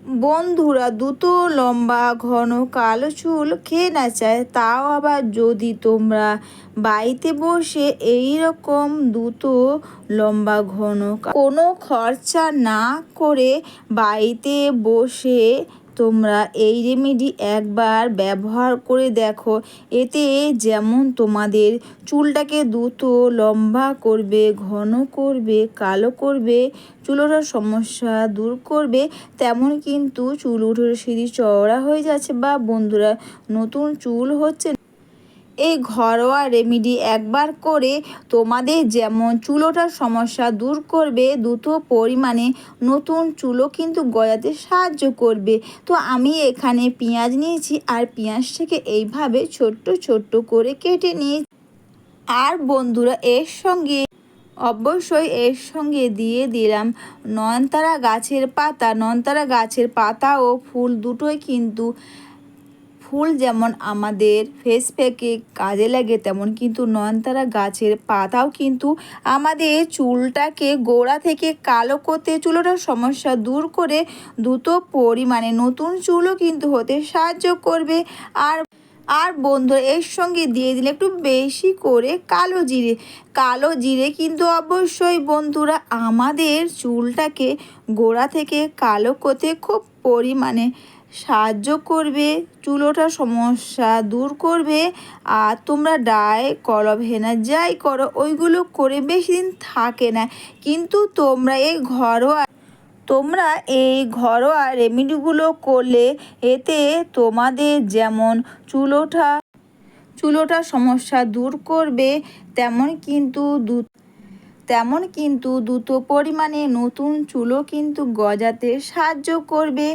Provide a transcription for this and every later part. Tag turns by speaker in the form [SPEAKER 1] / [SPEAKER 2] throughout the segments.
[SPEAKER 1] বন্ধুরা দ্রুত লম্বা ঘন কালো চুল খেয়ে না চায়, তাও আবার যদি তোমরা বাড়িতে বসে এই রকম দ্রুত লম্বা ঘন কোনো খরচা না করে বাড়িতে বসে তোমরা এই রেমেডি একবার ব্যবহার করে দেখো। এতে যেমন তোমাদের চুলটাকে দ্রুত লম্বা করবে, ঘন করবে, কালো করবে, চুল ওঠার সমস্যা দূর করবে, তেমন কিন্তু চুল উঠে সিঁড়ি চওড়া হয়ে যাচ্ছে বা বন্ধুরা নতুন চুল হচ্ছে। এই ঘরোয়া রেমেডি একবার করে তোমাদের যেমন চুল ওঠার সমস্যা দূর করবে, দ্রুত পরিমাণে নতুন চুলও কিন্তু গজাতে সাহায্য করবে। তো আমি এখানে পেঁয়াজ নিয়েছি আর পেঁয়াজটাকে এইভাবে ছোট্ট ছোট্ট করে কেটে নিয়েছি। আর বন্ধুরা অবশ্যই এর সঙ্গে দিয়ে দিলাম নয়নতারা গাছের পাতা। নয়নতারা গাছের পাতা ও ফুল দুটোই কিন্তু, ফুল যেমন আমাদের ফেস প্যাকে কাজে লাগে, তেমন কিন্তু নয়নতারা গাছের পাতাও কিন্তু আমাদের চুলটাকে গোড়া থেকে কালো করতে, চুলোটার সমস্যা দূর করে দ্রুত পরিমাণে নতুন চুলও কিন্তু হতে সাহায্য করবে। আর বন্ধুরা এর সঙ্গে দিয়ে দিলে একটু বেশি করে কালো জিরে কিন্তু অবশ্যই বন্ধুরা আমাদের চুলটাকে গোড়া থেকে কালো করতে খুব পরিমাণে সাহায্য করবে, চুল ওঠার সমস্যা দূর করবে। আর তোমরা ডাই করো, হেনা যাই করো, ওইগুলো করে বেশি দিন থাকে না, কিন্তু তোমরা এই ঘরোয়া রেমেডিগুলো করলে এতে তোমাদের যেমন চুল ওঠার সমস্যা দূর করবে, তেমন কিন্তু দ্রুত পরিমাণে নতুন চুলও কিন্তু গজাতে সাহায্য করবে।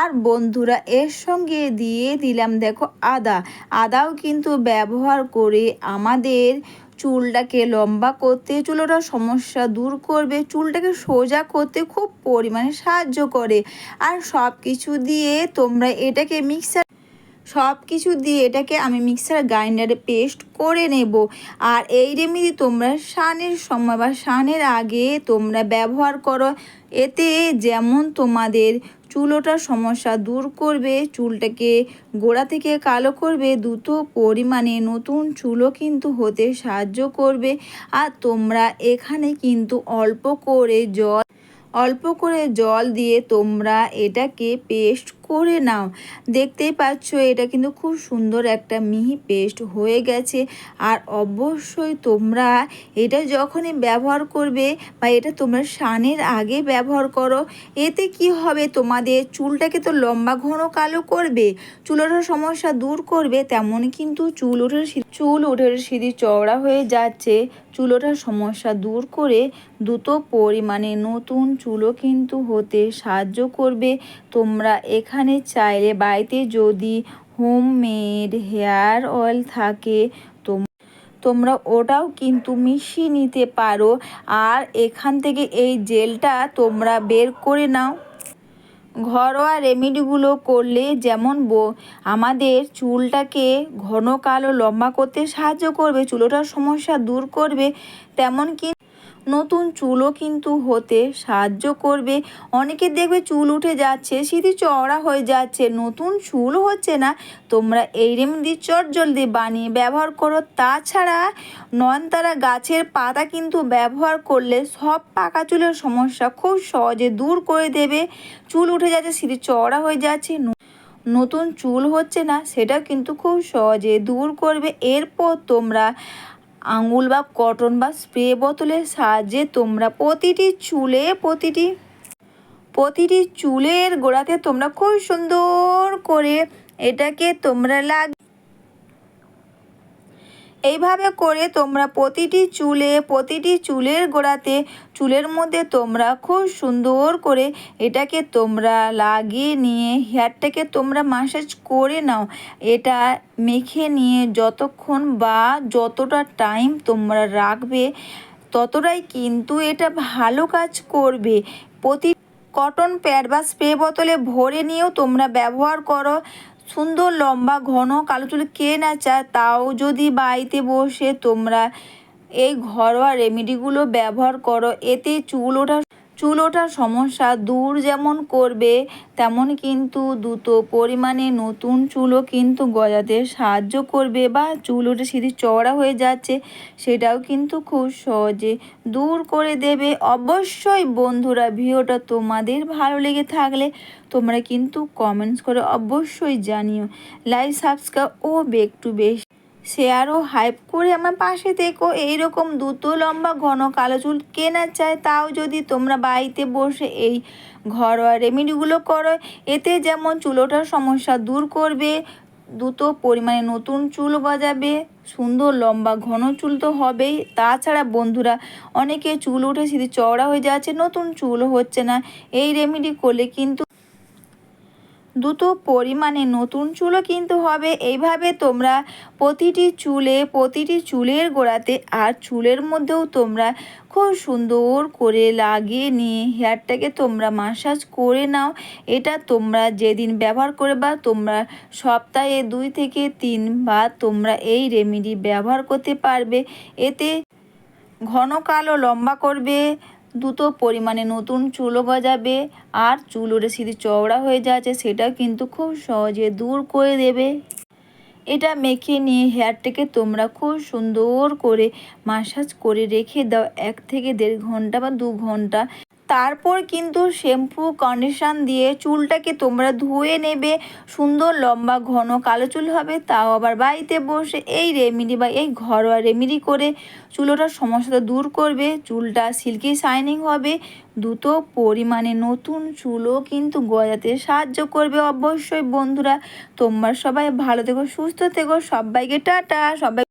[SPEAKER 1] আর বন্ধুরা এর সঙ্গে দিয়ে দিলাম দেখো আদাও কিন্তু ব্যবহার করে আমাদের চুলটাকে লম্বা করতে, চুল ওঠার সমস্যা দূর করবে, চুলটাকে সোজা করতে খুব পরিমাণে সাহায্য করে। আর সব কিছু দিয়ে আমি মিক্সার গ্রাইন্ডারে পেস্ট করে নেব। আর এই রেমেডি তোমরা স্নানের সময় বা স্নানের আগে তোমরা ব্যবহার করো। এতে যেমন তোমাদের চুল ওঠার সমস্যা দূর করবে, চুলটাকে গোড়া থেকে কালো করবে, দ্রুত পরিমাণে নতুন চুলও কিন্তু হতে সাহায্য করবে। আর তোমরা এখানে কিন্তু অল্প করে জল দিয়ে তোমরা এটাকে পেস্ট করে নাও। দেখতেই পাচ্ছ এটা কিন্তু খুব সুন্দর একটা মিহি পেস্ট হয়ে গেছে। আর অবশ্যই তোমরা এটা যখনই ব্যবহার করবে বা এটা তোমরা স্নানের আগে ব্যবহার করো, এতে কি হবে, তোমাদের চুলটাকে তো লম্বা ঘন কালো করবে, চুল ওঠার সমস্যা দূর করবে, তেমন কিন্তু চুল ওঠার সিঁড়ি চওড়া হয়ে যাচ্ছে, চুল ওঠার সমস্যা দূর করে দ্রুত পরিমাণে নতুন চুলও কিন্তু হতে সাহায্য করবে। তোমরা এখানে চাইলে বাড়িতে যদি হোমমেড হেয়ার অয়েল থাকে তোমরা ওটাও কিন্তু মিশিয়ে নিতে পারো। আর এখান থেকে এই জেলটা তোমরা বের করে নাও। ঘরোয়া রেমেডিগুলো করলে যেমন আমাদের চুলটাকে ঘন কালো লম্বা করতে সাহায্য করবে, চুল ওঠার সমস্যা দূর করবে, তেমন কি নতুন চুলও কিন্তু হতে সাহায্য করবে। অনেকে দেখবে চুল উঠে যাচ্ছে, সিঁথি চওড়া হয়ে যাচ্ছে, নতুন চুল হচ্ছে না, তোমরা এই রেমেডি চটজলদি বানিয়ে ব্যবহার করো। তাছাড়া নয়নতারা গাছের পাতা কিন্তু ব্যবহার করলে সব পাকা চুলের সমস্যা খুব সহজে দূর করে দেবে। চুল উঠে যাচ্ছে, সিঁথি চওড়া হয়ে যাচ্ছে, নতুন চুল হচ্ছে না, সেটাও কিন্তু খুব সহজে দূর করবে। এরপর তোমরা আঙুল বা কটন বা স্প্রে বোতলের সাহায্যে তোমরা প্রতিটি চুলের গোড়াতে তোমরা খুব সুন্দর করে এটাকে তোমরা এইভাবে করে তোমরা প্রতিটি চুলের গোড়াতে, চুলের মধ্যে তোমরা খুব সুন্দর করে এটাকে তোমরা লাগিয়ে নিয়ে হেয়ারটাকে তোমরা ম্যাসাজ করে নাও। এটা মেখে নিয়ে যতক্ষণ বা যতটা টাইম তোমরা রাখবে ততটাই কিন্তু এটা ভালো কাজ করবে। কটন প্যাড বা স্প্রে বোতলে ভরে নিয়েও তোমরা ব্যবহার করো। সুন্দর লম্বা ঘন কালো চুল কে না চায়, তাও যদি বাড়িতে বসে তোমরা এই ঘরোয়া রেমেডিগুলো ব্যবহার করো, এতে চুল ওঠার সমস্যা দূর যেমন করবে, তেমন কিন্তু দ্রুত পরিমাণে নতুন চুলও কিন্তু গজাতে সাহায্য করবে, বা চুল উঠে সিঁড়ি চওড়া হয়ে যাচ্ছে সেটাও কিন্তু খুব সহজে দূর করে দেবে। অবশ্যই বন্ধুরা, ভিডিওটা তোমাদের ভালো লেগে থাকলে তোমরা কিন্তু কমেন্টস করে অবশ্যই জানিও। লাইক, সাবস্ক্রাইব ও ব্যাক টু বেশ শেয়ার ও হাইপ করে আমার পাশে থেকো। এইরকম দ্রুত লম্বা ঘন কালো চুল কেনা চায়, তাও যদি তোমরা বাড়িতে বসে এই ঘরোয়া রেমেডিগুলো করো, এতে যেমন চুল ওঠার সমস্যা দূর করবে, দ্রুত পরিমাণে নতুন চুল গজাবে, সুন্দর লম্বা ঘন চুল তো হবেই। তাছাড়া বন্ধুরা, অনেকে চুল উঠে সিঁড়ি চওড়া হয়ে যাচ্ছে, নতুন চুলও হচ্ছে না। এই রেমেডি করলে কিন্তু দ্রুত পরিমাণে নতুন চুলও কিন্তু হবে। এইভাবে তোমরা প্রতিটি চুলের গোড়াতে আর চুলের মধ্যেও তোমরা খুব সুন্দর করে লাগিয়ে নিয়ে হেয়ারটাকে তোমরা মাসাজ করে নাও। এটা তোমরা যেদিন ব্যবহার করে, বা তোমরা সপ্তাহে 2 থেকে 3 বার তোমরা এই রেমেডি ব্যবহার করতে পারবে। এতে ঘন কালো লম্বা করবে, দ্রুত পরিমাণে নতুন চুলও গজাবে, আর চুল উঠে সিঁড়ি চওড়া হয়ে যাচ্ছে সেটাও কিন্তু খুব সহজে দূর করে দেবে। এটা মেখে নিয়ে হেয়ারটাকে তোমরা খুব সুন্দর করে মাসাজ করে রেখে দাও 1 থেকে 1.5 ঘন্টা বা 2 ঘন্টা। তারপর কিন্তু শ্যাম্পু কন্ডিশন দিয়ে চুলটাকে তোমরা ধুয়ে নেবে। সুন্দর লম্বা ঘন কালো চুল হবে, তাও আবার বাড়িতে বসে এই রেমেডি বা এই ঘরোয়া রেমেডি করে চুল ওঠার সমস্যাটা দূর করবে। চুলটা সিল্কি শাইনিং হবে, দ্রুত পরিমাণে নতুন চুলও কিন্তু গজাতে সাহায্য করবে। অবশ্যই বন্ধুরা, তোমরা সবাই ভালো থেকো, সুস্থ থেকো, সবাইকে টাটা। সবাই